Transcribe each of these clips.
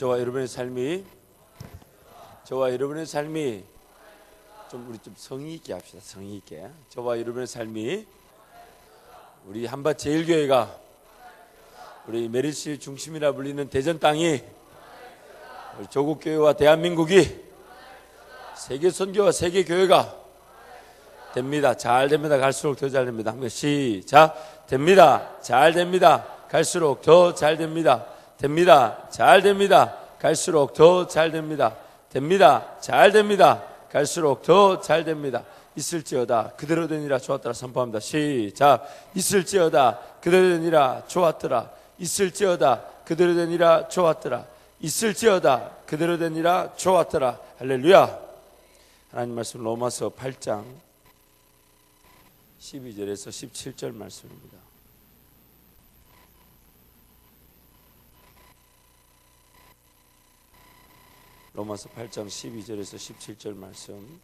저와 여러분의 삶이 우리 좀 성의 있게 합시다. 성의 있게. 저와 여러분의 삶이 우리 한밭 제일교회가 우리 메리시 중심이라 불리는 대전 땅이 우리 조국교회와 대한민국이 세계 선교와 세계 교회가 됩니다. 잘 됩니다. 갈수록 더 잘 됩니다. 한번 시작. 됩니다. 잘 됩니다. 갈수록 더 잘 됩니다. 됩니다. 잘 됩니다. 갈수록 더 잘 됩니다. 됩니다. 잘 됩니다. 갈수록 더 잘 됩니다. 있을지어다 그대로 되니라 좋았더라 선포합니다. 시작. 있을지어다 그대로 되니라 좋았더라. 있을지어다 그대로 되니라 좋았더라. 있을지어다 그대로 되니라 좋았더라. 할렐루야. 하나님 말씀 로마서 8장 12절에서 17절 말씀입니다. 로마서 8장 12절에서 17절 말씀.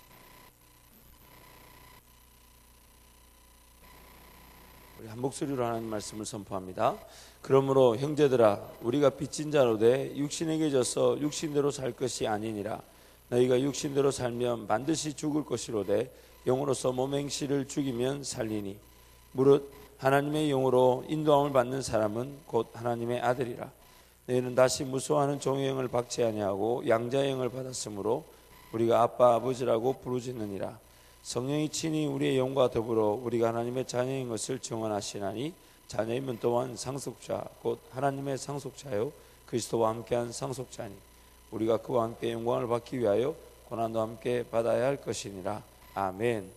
우리 한 목소리로 하나님 말씀을 선포합니다. 그러므로 형제들아 우리가 빚진 자로 돼 육신에게 져서 육신대로 살 것이 아니니라. 너희가 육신대로 살면 반드시 죽을 것이로되 영으로서 몸의 행실을 죽이면 살리니 무릇 하나님의 영으로 인도함을 받는 사람은 곧 하나님의 아들이라. 너희는 다시 무소하는 종의 영을 받지 아니하고 양자의 영을 받았으므로 우리가 아빠 아버지라고 부르짖느니라. 성령이 친히 우리의 영과 더불어 우리가 하나님의 자녀인 것을 증언하시나니 자녀이면 또한 상속자 곧 하나님의 상속자요 그리스도와 함께한 상속자니 우리가 그와 함께 영광을 받기 위하여 고난도 함께 받아야 할 것이니라. 아멘.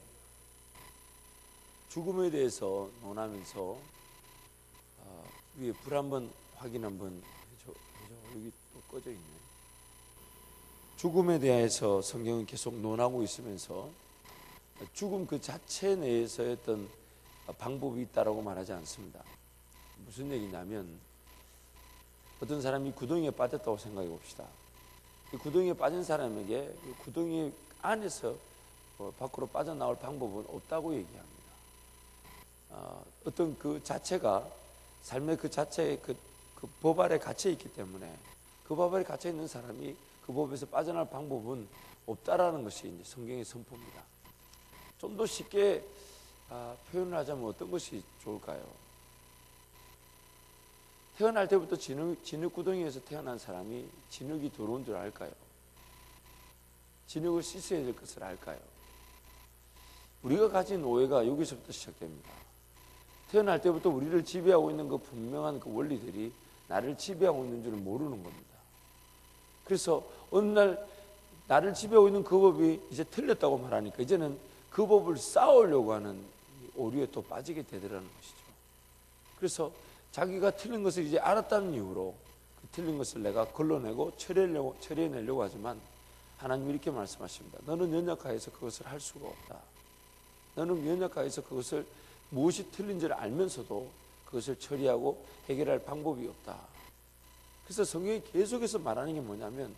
죽음에 대해서 논하면서 위에 불 한번 확인 한번 해줘. 여기 또 꺼져 있네. 죽음에 대해서 성경은 계속 논하고 있으면서 죽음 그 자체 내에서의 어떤 방법이 있다라고 말하지 않습니다. 무슨 얘기냐면 어떤 사람이 구덩이에 빠졌다고 생각해 봅시다. 이 구덩이에 빠진 사람에게 이 구덩이 안에서 밖으로 빠져나올 방법은 없다고 얘기합니다. 어떤 그 자체가 삶의 그 자체의 그 법 아래 갇혀 있기 때문에 그 법 아래 갇혀 있는 사람이 그 법에서 빠져나올 방법은 없다라는 것이 이제 성경의 선포입니다. 좀 더 쉽게 표현을 하자면 어떤 것이 좋을까요? 태어날 때부터 진흙 구덩이에서 태어난 사람이 진흙이 더러운 줄 알까요? 진흙을 씻어야 될 것을 알까요? 우리가 가진 오해가 여기서부터 시작됩니다. 태어날 때부터 우리를 지배하고 있는 그 분명한 그 원리들이 나를 지배하고 있는 줄을 모르는 겁니다. 그래서 어느 날 나를 지배하고 있는 그 법이 이제 틀렸다고 말하니까 이제는 그 법을 쌓으려고 하는 오류에 또 빠지게 되더라는 것이죠. 그래서 자기가 틀린 것을 이제 알았다는 이유로 그 틀린 것을 내가 걸러내고 처리해내려고 하지만 하나님이 이렇게 말씀하십니다. 너는 연약하여서 그것을 할 수가 없다. 너는 연약하여서 그것을 무엇이 틀린지를 알면서도 그것을 처리하고 해결할 방법이 없다. 그래서 성경이 계속해서 말하는 게 뭐냐면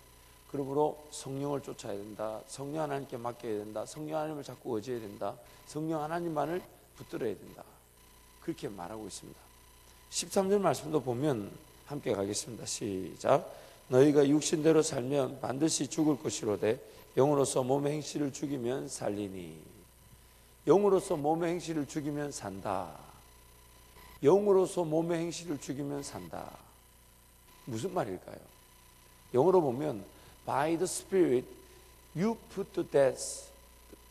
그러므로 성령을 쫓아야 된다. 성령 하나님께 맡겨야 된다. 성령 하나님을 자꾸 의지해야 된다. 성령 하나님만을 붙들어야 된다. 그렇게 말하고 있습니다. 13절 말씀도 보면 함께 가겠습니다. 시작. 너희가 육신대로 살면 반드시 죽을 것이로되 영으로서 몸의 행실을 죽이면 살리니. 영으로서 몸의 행실을 죽이면 산다. 영으로서 몸의 행실을 죽이면 산다. 무슨 말일까요? 영어로 보면 By the Spirit you put to death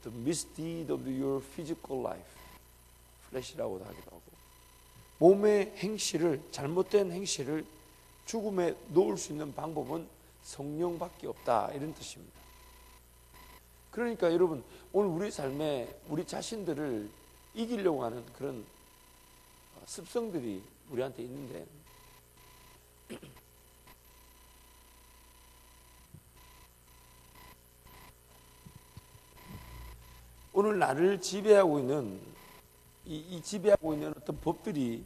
the misdeed of your physical life. 플래시라고도 하기도 하고 몸의 행실을 잘못된 행실을 죽음에 놓을 수 있는 방법은 성령밖에 없다 이런 뜻입니다. 그러니까 여러분 오늘 우리 삶에 우리 자신들을 이기려고 하는 그런 습성들이 우리한테 있는데 오늘 나를 지배하고 있는 이 지배하고 있는 어떤 법들이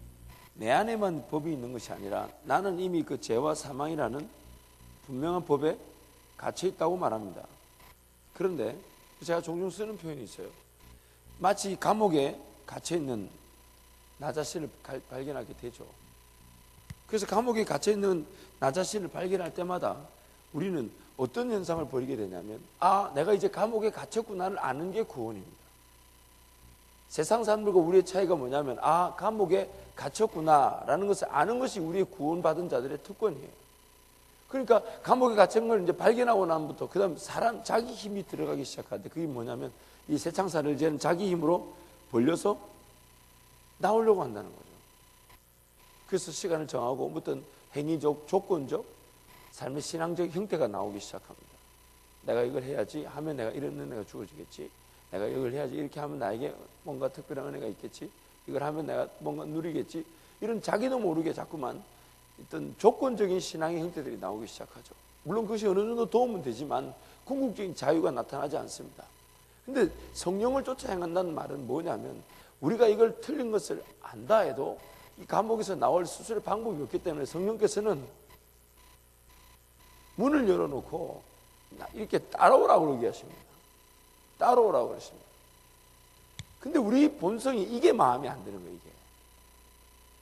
내 안에만 법이 있는 것이 아니라 나는 이미 그 죄와 사망이라는 분명한 법에 갇혀 있다고 말합니다. 그런데 제가 종종 쓰는 표현이 있어요. 마치 감옥에 갇혀 있는 나 자신을 발견하게 되죠. 그래서 감옥에 갇혀 있는 나 자신을 발견할 때마다 우리는 어떤 현상을 벌이게 되냐면, 아, 내가 이제 감옥에 갇혔구나를 아는 게 구원입니다. 세상 사람들과 우리의 차이가 뭐냐면, 아, 감옥에 갇혔구나라는 것을 아는 것이 우리의 구원받은 자들의 특권이에요. 그러니까 감옥에 갇힌 걸 이제 발견하고 나면부터 그다음 사람 자기 힘이 들어가기 시작하는데, 그게 뭐냐면 이 새창살을 이제는 자기 힘으로 벌려서 나오려고 한다는 거죠. 그래서 시간을 정하고 어떤 행위적, 조건적, 삶의 신앙적 형태가 나오기 시작합니다. 내가 이걸 해야지 하면 내가 이런 은혜가 주어지겠지. 내가 이걸 해야지 이렇게 하면 나에게 뭔가 특별한 은혜가 있겠지. 이걸 하면 내가 뭔가 누리겠지. 이런 자기도 모르게 자꾸만 어떤 조건적인 신앙의 형태들이 나오기 시작하죠. 물론 그것이 어느 정도 도움은 되지만 궁극적인 자유가 나타나지 않습니다. 근데 성령을 쫓아 행한다는 말은 뭐냐면, 우리가 이걸 틀린 것을 안다 해도 이 감옥에서 나올 수술의 방법이 없기 때문에 성령께서는 문을 열어놓고 이렇게 따라오라고 그러게 하십니다. 따라오라고 그러십니다. 근데 우리 본성이 이게 마음에 안 드는 거예요. 이게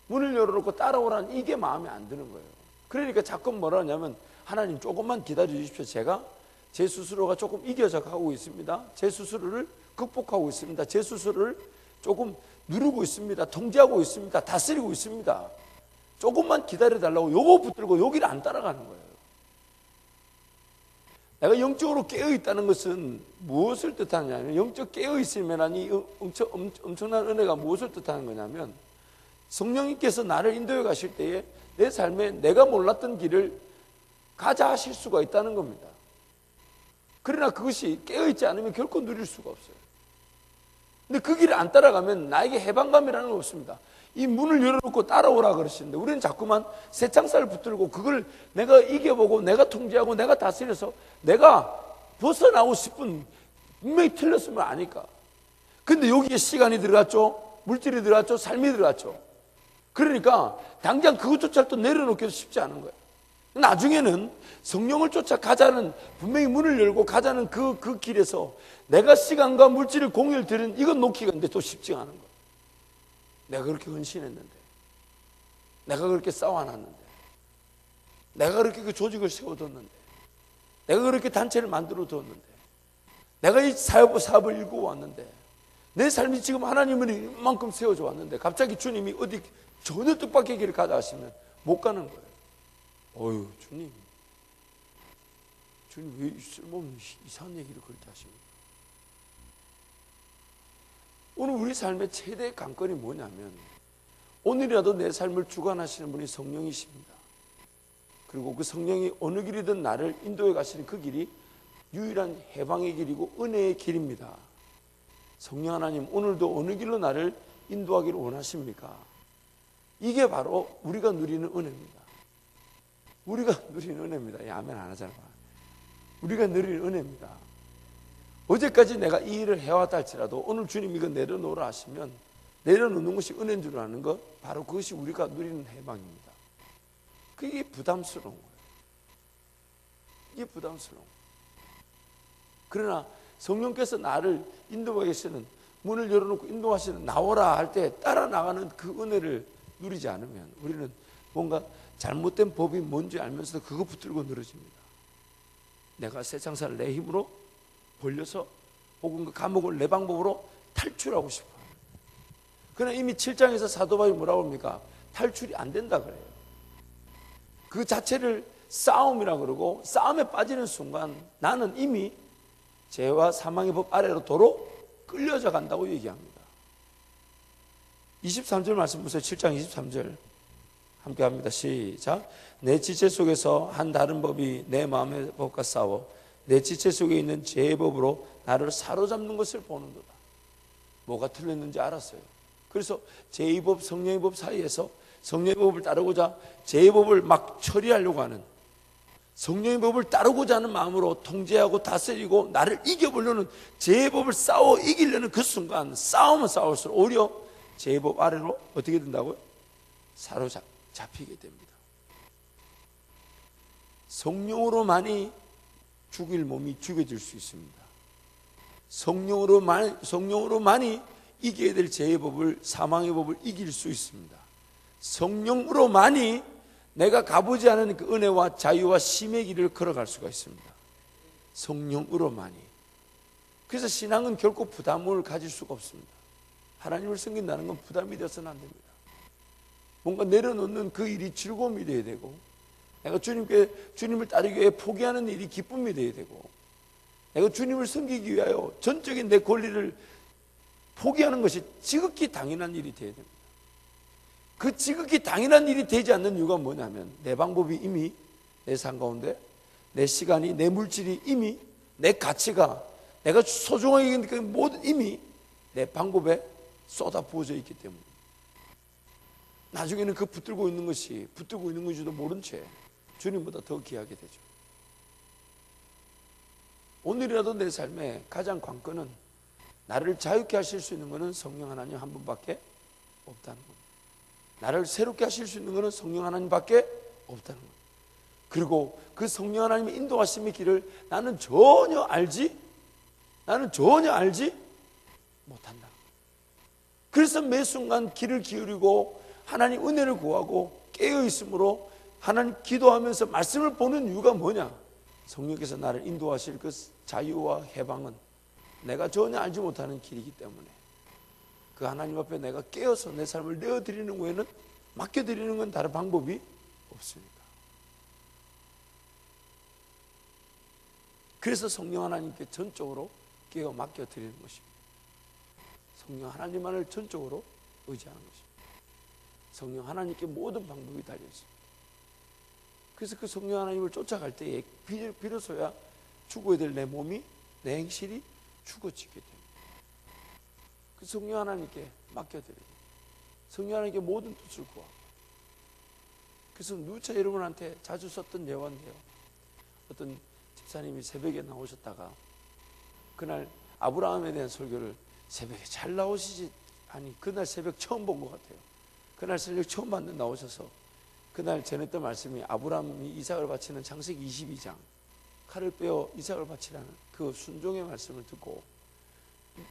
문을 열어놓고 따라오라는 이게 마음에 안 드는 거예요. 그러니까 자꾸 뭐라 하냐면, 하나님 조금만 기다려 주십시오. 제가 제 스스로가 조금 이겨져 가고 있습니다. 제 스스로를 극복하고 있습니다. 제 스스로를 조금 누르고 있습니다. 통제하고 있습니다. 다스리고 있습니다. 조금만 기다려달라고 요거 붙들고 여기를 안 따라가는 거예요. 내가 영적으로 깨어있다는 것은 무엇을 뜻하냐면, 영적 깨어있으면 이 엄청난 은혜가 무엇을 뜻하는 거냐면, 성령님께서 나를 인도해 가실 때에 내 삶에 내가 몰랐던 길을 가자 하실 수가 있다는 겁니다. 그러나 그것이 깨어있지 않으면 결코 누릴 수가 없어요. 근데 그 길을 안 따라가면 나에게 해방감이라는 건 없습니다. 이 문을 열어놓고 따라오라 그러시는데, 우리는 자꾸만 새창살을 붙들고 그걸 내가 이겨보고 내가 통제하고 내가 다스려서 내가 벗어나고 싶은, 분명히 틀렸으면 아니까. 근데 여기에 시간이 들어갔죠. 물질이 들어갔죠. 삶이 들어갔죠. 그러니까 당장 그것조차 또 내려놓기도 쉽지 않은 거예요. 나중에는 성령을 쫓아가자는, 분명히 문을 열고 가자는 그 길에서 내가 시간과 물질을 공유를 드리는 이건 놓기가 근데 또 쉽지가 않은 거예요. 내가 그렇게 헌신했는데, 내가 그렇게 쌓아놨는데, 내가 그렇게 그 조직을 세워뒀는데, 내가 그렇게 단체를 만들어 뒀는데, 내가 이 사업을 일구어 왔는데, 내 삶이 지금 하나님을 이만큼 세워줘 왔는데 갑자기 주님이 어디 전혀 뜻밖의 길을 가자 하시면 못 가는 거예요. 어휴, 주님 왜 쓸모없는 이상한 얘기를 그렇게 하십니까? 오늘 우리 삶의 최대 관건이 뭐냐면, 오늘이라도 내 삶을 주관하시는 분이 성령이십니다. 그리고 그 성령이 어느 길이든 나를 인도해 가시는 그 길이 유일한 해방의 길이고 은혜의 길입니다. 성령 하나님, 오늘도 어느 길로 나를 인도하기를 원하십니까? 이게 바로 우리가 누리는 은혜입니다. 우리가 누리는 은혜입니다. 아멘 안 하잖아. 우리가 누리는 은혜입니다. 어제까지 내가 이 일을 해왔다 할지라도 오늘 주님 이거 내려놓으라 하시면 내려놓는 것이 은혜인 줄 아는 것, 바로 그것이 우리가 누리는 해방입니다. 그게 부담스러운 거예요. 이게 부담스러운 거예요. 그러나 성령께서 나를 인도하게 하시는, 문을 열어놓고 인도하시는, 나오라 할 때 따라 나가는 그 은혜를 누리지 않으면 우리는 뭔가 잘못된 법이 뭔지 알면서도 그거 붙들고 늘어집니다. 내가 세상사를 내 힘으로 벌려서 혹은 그 감옥을 내 방법으로 탈출하고 싶어요. 그러나 이미 7장에서 사도 바울이 뭐라고 합니까? 탈출이 안 된다 그래요. 그 자체를 싸움이라 그러고, 싸움에 빠지는 순간 나는 이미 죄와 사망의 법 아래로 도로 끌려져 간다고 얘기합니다. 23절 말씀 보세요. 7장 23절 함께 합니다. 시작. 내 지체 속에서 한 다른 법이 내 마음의 법과 싸워 내 지체 속에 있는 죄의 법으로 나를 사로잡는 것을 보는도다. 뭐가 틀렸는지 알았어요. 그래서 죄의 법, 성령의 법 사이에서 성령의 법을 따르고자 죄의 법을 막 처리하려고 하는, 성령의 법을 따르고자 하는 마음으로 통제하고 다스리고 나를 이겨보려는 죄의 법을 싸워 이기려는 그 순간, 싸우면 싸울수록 오히려 죄의 법 아래로 어떻게 된다고요? 사로잡히게 됩니다. 성령으로만이 죽일 몸이 죽여질 수 있습니다. 성령으로만이 이겨야 될 죄의 법을, 사망의 법을 이길 수 있습니다. 성령으로만이 내가 가보지 않은 그 은혜와 자유와 쉼의 길을 걸어갈 수가 있습니다. 성령으로만이. 그래서 신앙은 결코 부담을 가질 수가 없습니다. 하나님을 섬긴다는 건 부담이 되어서는 안 됩니다. 뭔가 내려놓는 그 일이 즐거움이 되어야 되고, 내가 주님을 따르기 위해 포기하는 일이 기쁨이 되어야 되고, 내가 주님을 섬기기 위하여 전적인 내 권리를 포기하는 것이 지극히 당연한 일이 되어야 됩니다. 그 지극히 당연한 일이 되지 않는 이유가 뭐냐면, 내 방법이 이미 내 삶 가운데, 내 시간이, 내 물질이 이미, 내 가치가, 내가 소중하게 여기는 그 모든 이미 내 방법에 쏟아 부어져 있기 때문에, 나중에는 그 붙들고 있는 것인지도 모른 채 주님보다 더 귀하게 되죠. 오늘이라도 내 삶의 가장 관건은, 나를 자유케 하실 수 있는 것은 성령 하나님 한 분밖에 없다는 겁니다. 나를 새롭게 하실 수 있는 것은 성령 하나님밖에 없다는 겁니다. 그리고 그 성령 하나님의 인도하심의 길을 나는 전혀 알지 못한다. 그래서 매 순간 귀를 기울이고 하나님 은혜를 구하고 깨어 있으므로 하나님 기도하면서 말씀을 보는 이유가 뭐냐? 성령께서 나를 인도하실 그 자유와 해방은 내가 전혀 알지 못하는 길이기 때문에, 그 하나님 앞에 내가 깨어서 내 삶을 내어드리는 외에는, 맡겨드리는 건 다른 방법이 없습니다. 그래서 성령 하나님께 전적으로 깨어 맡겨드리는 것입니다. 성령 하나님만을 전적으로 의지하는 것입니다. 성령 하나님께 모든 방법이 달려 있습니다. 그래서 그 성령 하나님을 쫓아갈 때에 비로소야 죽어야 될 내 몸이, 내 행실이 죽어지게 됩니다. 그 성령 하나님께 맡겨드리고, 성령 하나님께 모든 뜻을 구하고. 그래서 누차 여러분한테 자주 썼던 예화인데요, 어떤 집사님이 새벽에 나오셨다가 그날 아브라함에 대한 설교를 새벽에 잘 나오시지, 아니 그날 새벽 처음 본 것 같아요. 그날 새벽 처음 나오셔서 그날 전했던 말씀이 아브라함이 이삭을 바치는 창세기 22장, 칼을 빼어 이삭을 바치라는 그 순종의 말씀을 듣고,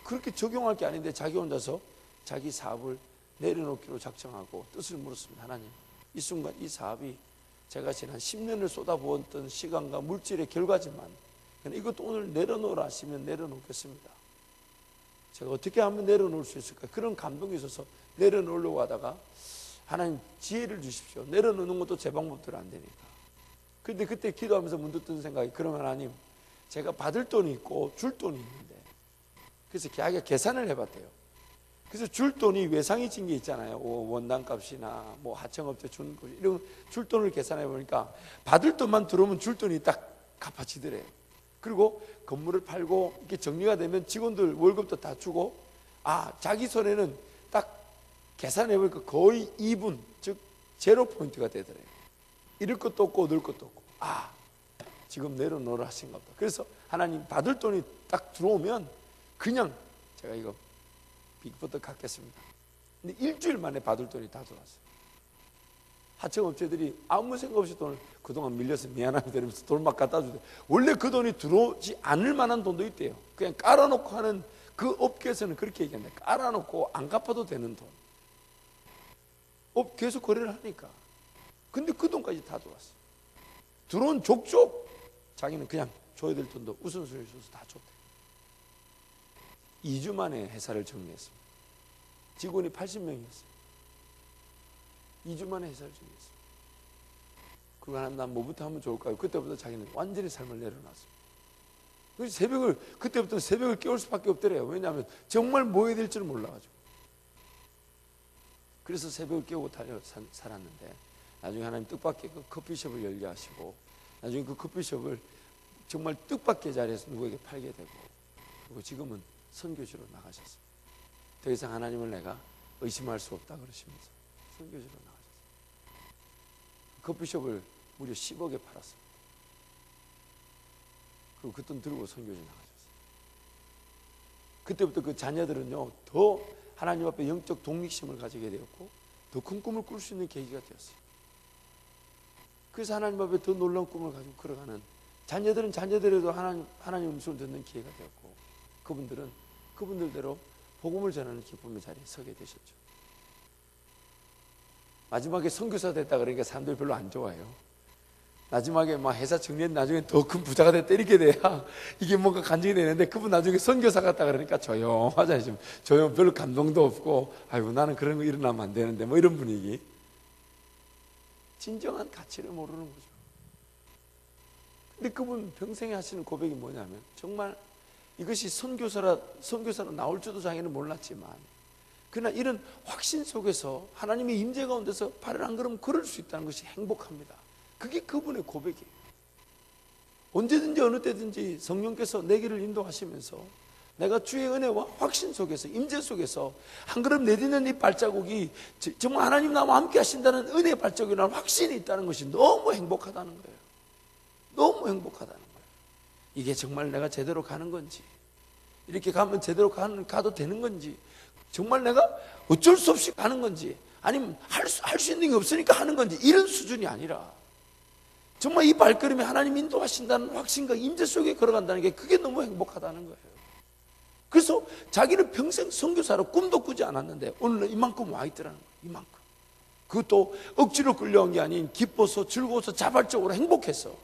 그렇게 적용할 게 아닌데 자기 혼자서 자기 사업을 내려놓기로 작정하고 뜻을 물었습니다. 하나님, 이 순간 이 사업이 제가 지난 10년을 쏟아부었던 시간과 물질의 결과지만, 이것도 오늘 내려놓으라 하시면 내려놓겠습니다. 제가 어떻게 하면 내려놓을 수 있을까? 그런 감동이 있어서 내려놓으려고 하다가, 하나님 지혜를 주십시오. 내려놓는 것도 제 방법대로 안 되니까. 근데 그때 기도하면서 문득 든 생각이, 그럼 하나님, 제가 받을 돈이 있고 줄 돈이 있는데, 그래서 자기가 계산을 해봤대요. 그래서 줄 돈이 외상이진 게 있잖아요. 원단값이나 뭐 하청업체 주는 거, 이런 줄 돈을 계산해 보니까 받을 돈만 들어오면 줄 돈이 딱 갚아지더래요. 그리고 건물을 팔고 이렇게 정리가 되면 직원들 월급도 다 주고, 자기 손에는 딱 계산해 보니까 거의 2분, 즉 제로 포인트가 되더래요. 잃을 것도 없고 얻을 것도 없고, 지금 내려놓으라 하신가 보다. 그래서 하나님, 받을 돈이 딱 들어오면 그냥 제가 이거 빅부터 갚겠습니다. 근데 일주일 만에 받을 돈이 다 들어왔어요. 하청업체들이 아무 생각 없이 돈을 그동안 밀려서 미안합니다 이러면서 돈 막 갖다 주대. 원래 그 돈이 들어오지 않을 만한 돈도 있대요. 그냥 깔아놓고 하는 그 업계에서는 그렇게 얘기합니다. 깔아놓고 안 갚아도 되는 돈. 계속 거래를 하니까. 근데 그 돈까지 다 들어왔어요. 들어온 족족 자기는 그냥 줘야 될 돈도 우선순위를 줘서 다 줬대요. 2주 만에 회사를 정리했습니다. 직원이 80명이었어요. 2주 만에 회사를 정리했습니다. 그거 난 뭐부터 하면 좋을까요? 그때부터 자기는 완전히 삶을 내려놨습니다. 그래서 그때부터 새벽을 깨울 수밖에 없더래요. 왜냐하면 정말 뭐 해야 될지를 몰라가지고. 그래서 새벽을 깨우고 살았는데, 나중에 하나님 뜻밖의 그 커피숍을 열게 하시고, 나중에 그 커피숍을 정말 뜻밖의 자리에서 누구에게 팔게 되고, 그리고 지금은 선교지로 나가셨습니다. 더 이상 하나님을 내가 의심할 수 없다 그러시면서 선교지로 나가셨습니다. 커피숍을 무려 10억에 팔았습니다. 그리고 그 돈 들고 선교지 나가셨어요. 그때부터 그 자녀들은요, 더 하나님 앞에 영적 독립심을 가지게 되었고, 더 큰 꿈을 꿀 수 있는 계기가 되었어요. 그래서 하나님 앞에 더 놀라운 꿈을 가지고 걸어가는 자녀들은 자녀들에도 하나님 음성을 듣는 기회가 되었고, 그분들은 그분들대로 복음을 전하는 기쁨의 자리에 서게 되셨죠. 마지막에 선교사 됐다 그러니까 사람들이 별로 안 좋아해요. 마지막에 막 회사 정리했는데 나중에 더 큰 부자가 됐다 이렇게 돼야 이게 뭔가 간증이 되는데, 그분 나중에 선교사 갔다 그러니까 조용하잖아요. 좀 조용, 별로 감동도 없고, 아이고 나는 그런 거 일어나면 안 되는데 뭐 이런 분위기. 진정한 가치를 모르는 거죠. 근데 그분 평생에 하시는 고백이 뭐냐면, 정말 이것이 선교사로 나올 줄도 자기는 몰랐지만, 그러나 이런 확신 속에서 하나님의 임재 가운데서 발을 안 걸으면 걸을 수 있다는 것이 행복합니다. 그게 그분의 고백이에요. 언제든지 어느 때든지 성령께서 내 길을 인도하시면서 내가 주의 은혜와 확신 속에서, 임재 속에서 한 걸음 내딛는 이 발자국이 정말 하나님 나와 함께 하신다는 은혜의 발자국이라는 확신이 있다는 것이 너무 행복하다는 거예요. 너무 행복하다는 거예요. 이게 정말 내가 제대로 가는 건지, 이렇게 가면 제대로 가도 되는 건지, 정말 내가 어쩔 수 없이 가는 건지, 아니면 할 수 있는 게 없으니까 하는 건지, 이런 수준이 아니라 정말 이 발걸음이 하나님 인도하신다는 확신과 임재 속에 걸어간다는 게, 그게 너무 행복하다는 거예요. 그래서 자기는 평생 선교사로 꿈도 꾸지 않았는데 오늘은 이만큼 와 있더라는 거예요. 이만큼. 그것도 억지로 끌려온 게 아닌 기뻐서 즐거워서 자발적으로 행복해서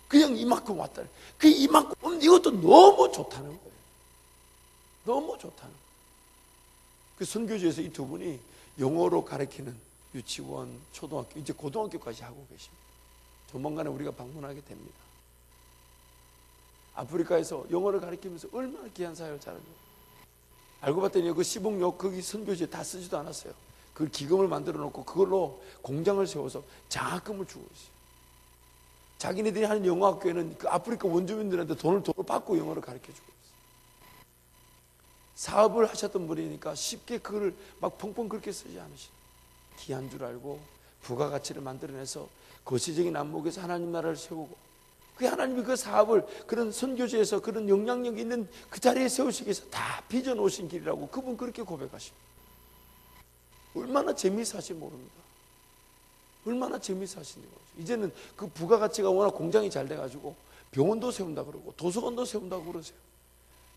그냥 이만큼 왔다. 그 이만큼, 이것도 너무 좋다는 거예요. 너무 좋다는 거예요. 그 선교지에서 이 두 분이 영어로 가르치는 유치원, 초등학교, 이제 고등학교까지 하고 계십니다. 조만간에 우리가 방문하게 됩니다. 아프리카에서 영어를 가르치면서 얼마나 귀한 사역을 잘하죠. 알고 봤더니 그 시북역 거기 선교지에 다 쓰지도 않았어요. 그걸 기금을 만들어 놓고 그걸로 공장을 세워서 장학금을 주고 있어요. 자기네들이 하는 영어학교에는 그 아프리카 원주민들한테 돈을 받고 영어를 가르쳐 주고 있어요. 사업을 하셨던 분이니까 쉽게 그걸 막 펑펑 그렇게 쓰지 않으시죠. 귀한 줄 알고 부가가치를 만들어내서 거시적인 안목에서 하나님 나라를 세우고, 그 하나님이 그 사업을 그런 선교지에서 그런 영향력 있는 그 자리에 세우시기 위해서 다 빚어놓으신 길이라고 그분 그렇게 고백하십니다. 얼마나 재미있어 하신지 모릅니다. 얼마나 재미있어 하신지 모르죠. 이제는 그 부가가치가 워낙 공장이 잘 돼가지고 병원도 세운다 그러고 도서관도 세운다고 그러세요.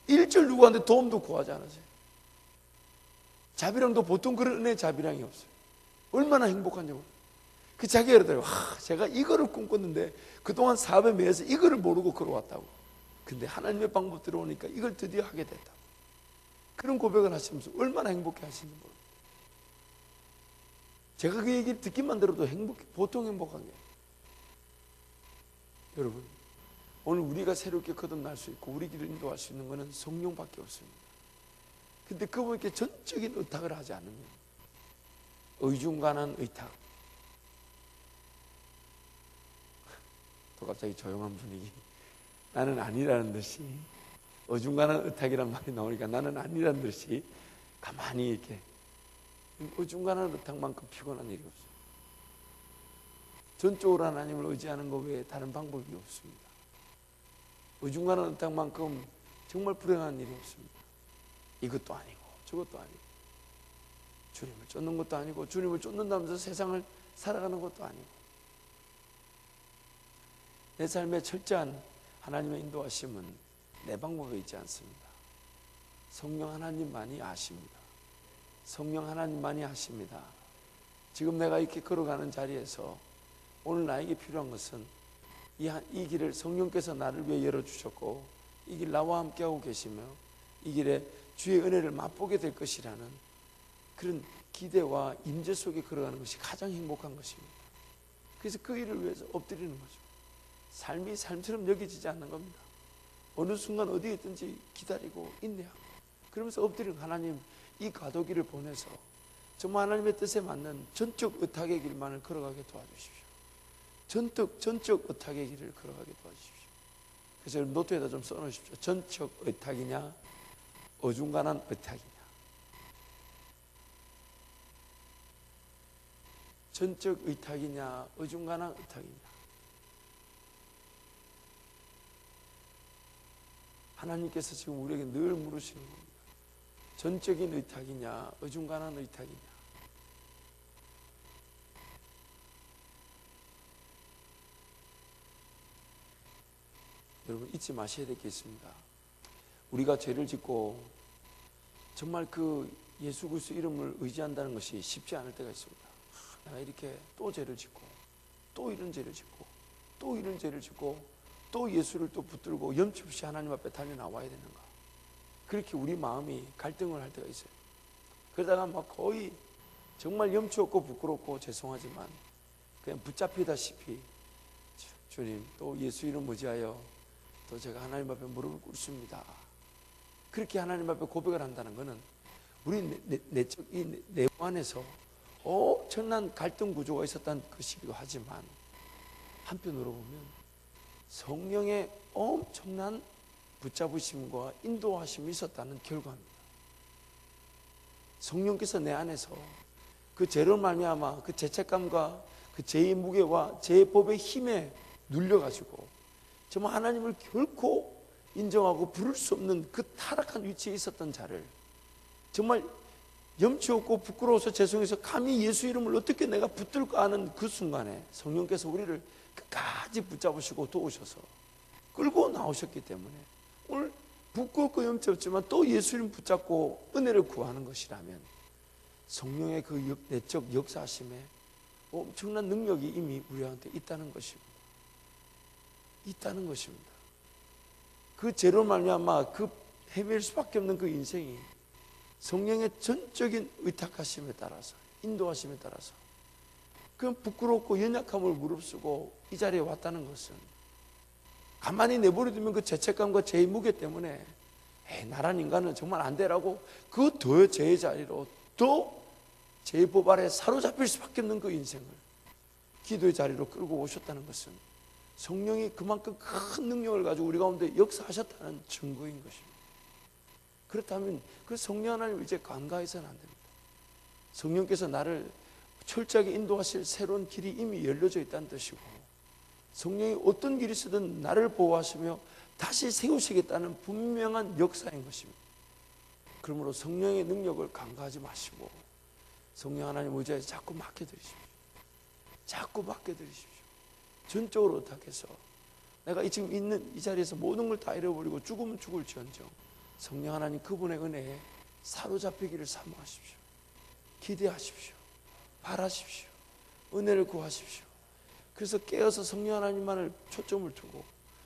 일절 누구한테 도움도 구하지 않으세요. 자비랑도 보통 그런 은혜의 자비랑이 없어요. 얼마나 행복한지 모르요. 그 자기가 그러더라고요. 제가 이거를 꿈꿨는데 그동안 사업에 매여서 이거를 모르고 걸어왔다고. 근데 하나님의 방법 들어오니까 이걸 드디어 하게 됐다. 그런 고백을 하시면서 얼마나 행복해 하시는지 모르요. 제가 그 얘기를 듣기만 들어도 보통 행복한 게. 여러분, 오늘 우리가 새롭게 거듭날 수 있고 우리 길을 인도할 수 있는 것은 성령밖에 없습니다. 근데 그분께 전적인 의탁을 하지 않으면, 의중간한 의탁, 또 갑자기 조용한 분위기, 나는 아니라는 듯이, 어중간한 의탁이란 말이 나오니까 나는 아니라는 듯이 가만히 이렇게, 어중간한 의탁만큼 피곤한 일이 없어요. 전적으로 하나님을 의지하는 것 외에 다른 방법이 없습니다. 어중간한 의탁만큼 정말 불행한 일이 없습니다. 이것도 아니고 저것도 아니고, 주님을 쫓는 것도 아니고, 주님을 쫓는다면서 세상을 살아가는 것도 아니고, 내 삶에 철저한 하나님의 인도하심은 내 방법에 있지 않습니다. 성령 하나님만이 아십니다. 성령 하나님만이 아십니다. 지금 내가 이렇게 걸어가는 자리에서 오늘 나에게 필요한 것은 이 길을 성령께서 나를 위해 열어주셨고, 이 길 나와 함께하고 계시며 이 길에 주의 은혜를 맛보게 될 것이라는 그런 기대와 임재 속에 걸어가는 것이 가장 행복한 것입니다. 그래서 그 일을 위해서 엎드리는 거죠. 삶이 삶처럼 여겨지지 않는 겁니다. 어느 순간 어디에 있든지 기다리고 인내하고, 그러면서 엎드리는, 하나님 이 가도기를 보내서 정말 하나님의 뜻에 맞는 전적 의탁의 길만을 걸어가게 도와주십시오. 전적 의탁의 길을 걸어가게 도와주십시오. 그래서 노트에다 좀 써놓으십시오. 전적 의탁이냐 어중간한 의탁이냐. 전적 의탁이냐 어중간한 의탁이냐. 하나님께서 지금 우리에게 늘 물으시는 겁니다. 전적인 의탁이냐 어중간한 의탁이냐. 여러분 잊지 마셔야 될 게 있습니다. 우리가 죄를 짓고 정말 그 예수 그리스도 이름을 의지한다는 것이 쉽지 않을 때가 있습니다. 내가 이렇게 또 죄를 짓고 또 이런 죄를 짓고 또 이런 죄를 짓고 또 예수를 또 붙들고 염치 없이 하나님 앞에 달려 나와야 되는가? 그렇게 우리 마음이 갈등을 할 때가 있어요. 그러다가 막 거의 정말 염치 없고 부끄럽고 죄송하지만 그냥 붙잡히다시피 주님 또 예수 이름 의지하여 또 제가 하나님 앞에 무릎을 꿇습니다. 그렇게 하나님 앞에 고백을 한다는 것은 우리 내적 이 내부 안에서 엄청난 갈등 구조가 있었던 것이기도 하지만 한편으로 보면 성령의 엄청난 붙잡으심과 인도하심이 있었다는 결과입니다. 성령께서 내 안에서 그 죄로 말미암아 그 죄책감과 그 죄의 무게와 죄의 법의 힘에 눌려가지고 정말 하나님을 결코 인정하고 부를 수 없는 그 타락한 위치에 있었던 자를 정말 염치 없고 부끄러워서 죄송해서 감히 예수 이름을 어떻게 내가 붙들까 하는 그 순간에 성령께서 우리를 끝까지 붙잡으시고 도우셔서 끌고 나오셨기 때문에 오늘 부끄럽고 염치 없지만 또 예수 이름 붙잡고 은혜를 구하는 것이라면 성령의 그 내적 역사하심에 엄청난 능력이 이미 우리한테 있다는 것입니다. 있다는 것입니다. 그 죄로 말미암아 그 헤맬 수밖에 없는 그 인생이 성령의 전적인 의탁하심에 따라서 인도하심에 따라서 그 부끄럽고 연약함을 무릅쓰고 이 자리에 왔다는 것은 가만히 내버려두면 그 죄책감과 죄의 무게 때문에 나란 인간은 정말 안 되라고 그 더 죄의 자리로 또 죄의 법 아래 사로잡힐 수밖에 없는 그 인생을 기도의 자리로 끌고 오셨다는 것은 성령이 그만큼 큰 능력을 가지고 우리 가운데 역사하셨다는 증거인 것입니다. 그렇다면 그 성령 하나님을 이제 간과해서는 안 됩니다. 성령께서 나를 철저하게 인도하실 새로운 길이 이미 열려져 있다는 뜻이고 성령이 어떤 길이 있든 나를 보호하시며 다시 세우시겠다는 분명한 역사인 것입니다. 그러므로 성령의 능력을 간과하지 마시고 성령 하나님 의지해서 자꾸 맡겨드리십시오. 자꾸 맡겨드리십시오. 전적으로 의탁해서 내가 지금 있는 이 자리에서 모든 걸 다 잃어버리고 죽으면 죽을지언정 성령 하나님 그분의 은혜에 사로잡히기를 사모하십시오. 기대하십시오. 바라십시오. 은혜를 구하십시오. 그래서 깨어서 성령 하나님만을 초점을 두고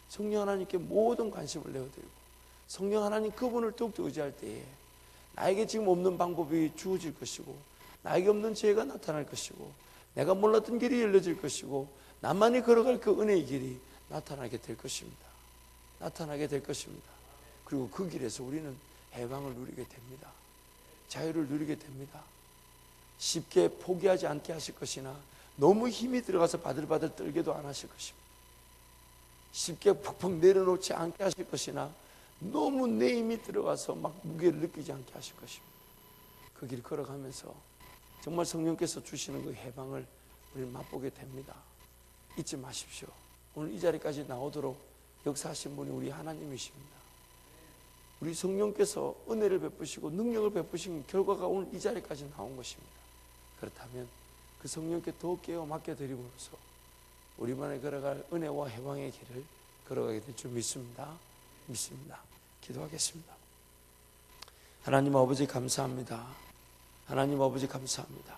성령 하나님께 모든 관심을 내어드리고 성령 하나님 그분을 더욱더 의지할 때에 나에게 지금 없는 방법이 주어질 것이고 나에게 없는 지혜가 나타날 것이고 내가 몰랐던 길이 열려질 것이고 나만이 걸어갈 그 은혜의 길이 나타나게 될 것입니다. 나타나게 될 것입니다. 그리고 그 길에서 우리는 해방을 누리게 됩니다. 자유를 누리게 됩니다. 쉽게 포기하지 않게 하실 것이나 너무 힘이 들어가서 바들바들 떨게도 안 하실 것입니다. 쉽게 푹푹 내려놓지 않게 하실 것이나 너무 내 힘이 들어가서 막 무게를 느끼지 않게 하실 것입니다. 그 길 걸어가면서 정말 성령께서 주시는 그 해방을 우리는 맛보게 됩니다. 잊지 마십시오. 오늘 이 자리까지 나오도록 역사하신 분이 우리 하나님이십니다. 우리 성령께서 은혜를 베푸시고 능력을 베푸신 결과가 오늘 이 자리까지 나온 것입니다. 그렇다면 그 성령께 더 깨어 맡겨드림으로써 우리만이 걸어갈 은혜와 해방의 길을 걸어가게 될 줄 믿습니다. 기도하겠습니다. 하나님 아버지 감사합니다. 하나님 아버지 감사합니다.